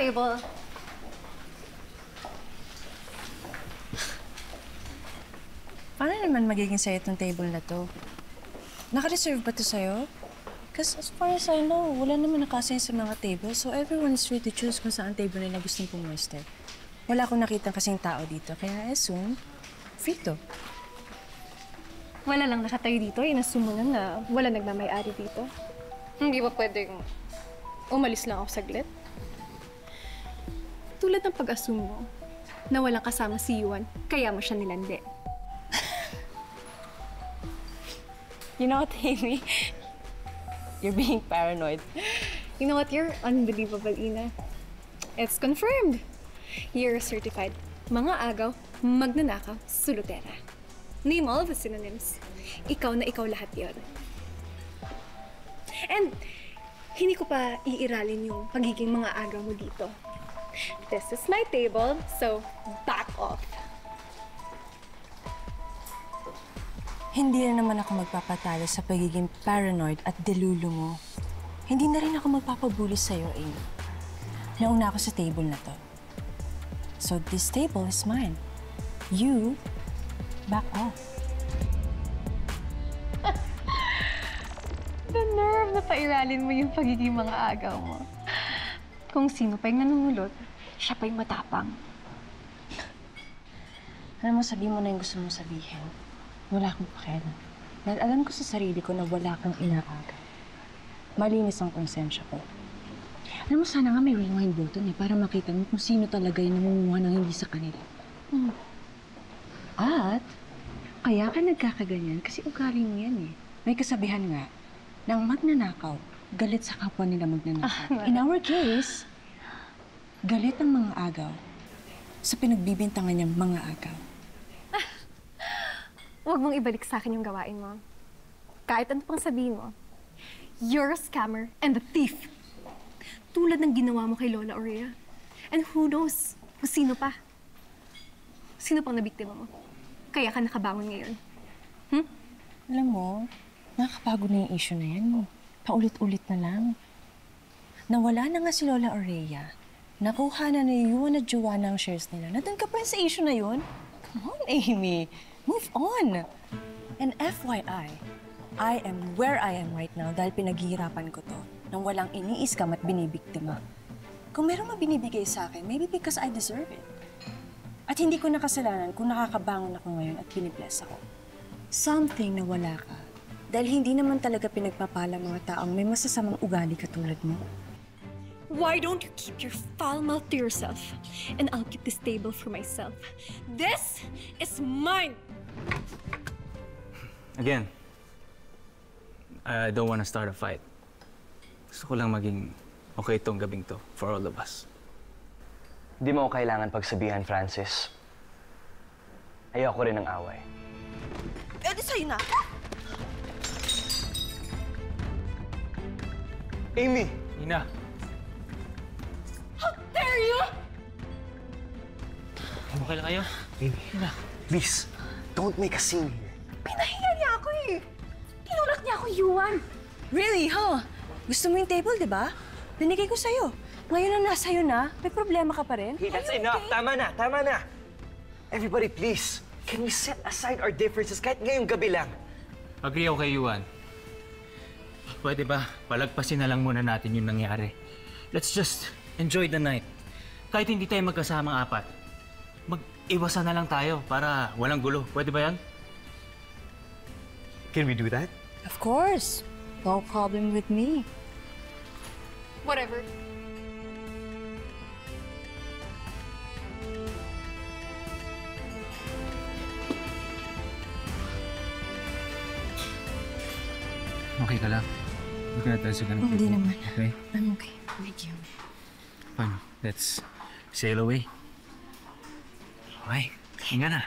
table. Paano naman magiging sa'yo itong table na to? Naka-reserve ba to sa'yo? Because as far as I know, wala naman nakasign sa mga table, so everyone is free to choose kung saan table nila gustong pumweste. Wala akong nakita kasing tao dito, kaya I assume, free to. Wala lang nakatayo dito. Inassume mo na wala nagmamay-ari dito. Hindi ba pwedeng umalis lang ako saglit? Tulad ng pag-assume mo na walang kasama si Yuan, kaya mo siya nilandi. You know what, Amy? You're being paranoid. You know what? You're unbelievable, Ina. It's confirmed. You're certified. Mga agaw, magnanakaw, sulutera. Name all the synonyms. Ikaw na ikaw lahat yon. And hindi ko pa iiralin yung pagiging mga agaw mo dito. This is my table, so back off. Hindi na naman ako magpapatalo sa pagiging paranoid at delulu mo. Hindi na rin ako magpapabuli sa'yo, Amy. Nauna ako sa table na to. So this table is mine. You, back off. The nerve na pairalin mo yung pagiging mga agaw mo. Kung sino pa yung nanunulot, siya pa yung matapang. Alam mo, sabihin mo na yung gusto mong sabihin. Wala akong pakialam. Dahil alam ko sa sarili ko na wala kang inaagaw. Malinis ang konsensya ko. Alam mo, sana nga may rewind button para makita mo kung sino talaga yung namumuha ng hindi sa kanila. At, kaya ka nagkakaganyan kasi ugali mo yan eh. May kasabihan nga, nang magnanakaw, galit sa kapwa nila magnanakaw. In our case, galit ang mga agaw sa pinagbibintangan niyang mga agaw. Huwag mong ibalik sa akin yung gawain mo. Kahit ano pang sabihin mo, you're a scammer and a thief. Tulad ng ginawa mo kay Lola Aurea. And who knows kung sino pa. Sino pang nabiktima mo? Kaya ka nakabangon ngayon. Alam mo, nakakapagod na yung issue na yan. Paulit-ulit na lang. Nawala na nga si Lola Aurea. Nakuha na ni Yuan at Joanna ang shares nila. Nandun ka pa sa issue na yun? Come on, Amy. Move on! And FYI, I am where I am right now dahil pinaghihirapan ko to nang walang iniiskam at binibiktima. Kung meron mabinibigay sa akin, maybe because I deserve it. At hindi ko nakasalanan kung nakakabangon ako ngayon at pinibless ako. Something na wala ka. Dahil hindi naman talaga pinagpapala mga taong may masasamang ugali katulad mo. Why don't you keep your foul mouth to yourself? And I'll keep this table for myself. This is mine! Again, I don't want to start a fight. Gusto ko lang maging okay itong gabing to for all of us. Hindi mo ako kailangan pagsabihan, Francis. Ayoko rin ng away. Eh, di sa'yo na! Amy! Ina! How dare you! Okay lang kayo? Amy, Ina! please, don't make a scene here. Pinahiya niya ako eh! Tinulak niya ako, Yuan! Really, huh? Gusto mo yung table, di ba? Binigay ko sa'yo. Ngayon na nasa'yo na, may problema ka pa rin? Hey, that's enough! Okay? Tama na! Tama na! Everybody, please, can we set aside our differences kahit ngayong gabi lang? Agree ako kay Yuan. Pwede ba, palagpasin na lang muna natin yung nangyari. Let's just enjoy the night. Kahit hindi tayo magkasamang apat, mag-iwasan na lang tayo para walang gulo. Pwede ba yan? Can we do that? Of course. No problem with me. Whatever. Okay ka lang? Hindi ka na tayo sa ganun. Hindi naman. Okay? I'm okay. Thank you. Fine. Let's sail away. Okay. Hinga na.